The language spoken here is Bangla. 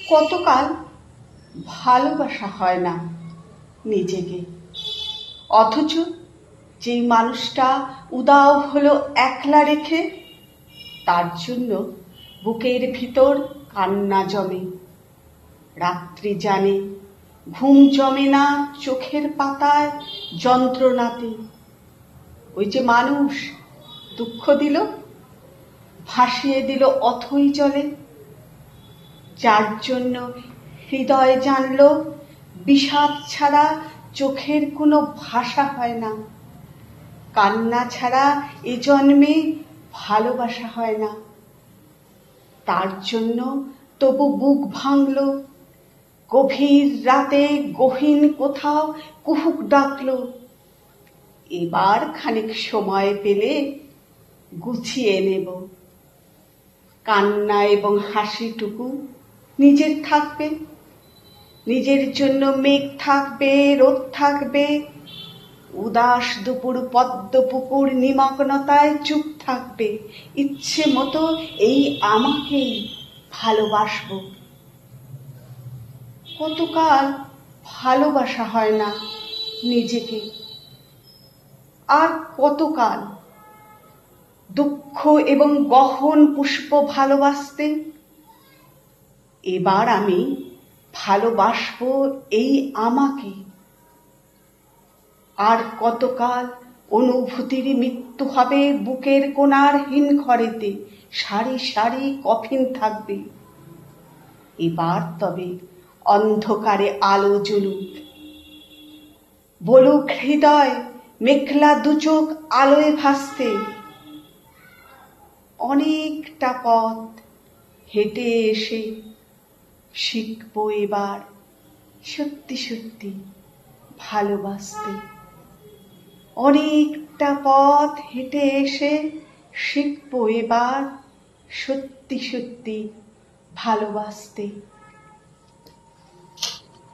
কতকাল ভালোবাসা হয় না নিজেকে, অথচ যেই মানুষটা উদাও হলো একলা রেখে, তার জন্য বুকের ভিতর কান্না জমে। রাত্রি জানে ঘুম জমে না চোখের পাতায় যন্ত্রণাতে। ওই যে মানুষ দুঃখ দিল, ভাসিয়ে দিল অথই জলে, যার জন্য হৃদয় জানল বিষাদ ছাড়া চোখের কোনো ভাষা হয় না, কান্না ছাড়া এ জন্মে ভালোবাসা হয় না। তার জন্য তবু বুক ভাঙল, গভীর রাতে গহীন কোথাও কুহুক ডাকল। এবার খানিক সময় পেলে গুছিয়ে নেব। কান্না এবং হাসিটুকু নিজের থাকবে, নিজের জন্য মেঘ থাকবে, রোদ থাকবে, উদাস দুপুর পদ্ম পুকুর নিমগ্নতায় চুপ থাকবে। ইচ্ছে মতো এই আমাকেই ভালোবাসবো। কতকাল ভালোবাসা হয় না নিজেকে, আর কতকাল দুঃখ এবং গহন পুষ্প ভালোবাসতে। এবার আমি ভালোবাসবো এই আমাকে। আর কতকাল অনুভূতির মৃত্যু হবে বুকের কোণার হিমঘরেতে, সারি সারি কফিন থাকবে। এবার তবে অন্ধকারে আলো জ্বলুক, বলুক হৃদয় মেঘলা দুচোখ আলোয় ভাসতে। অনেকটা পথ হেঁটে এসে শিখবো এবার সত্যি সত্যি ভালোবাসতে। অনেকটা পথ হেঁটে এসে শিখবো এবার সত্যি সত্যি ভালোবাসতে।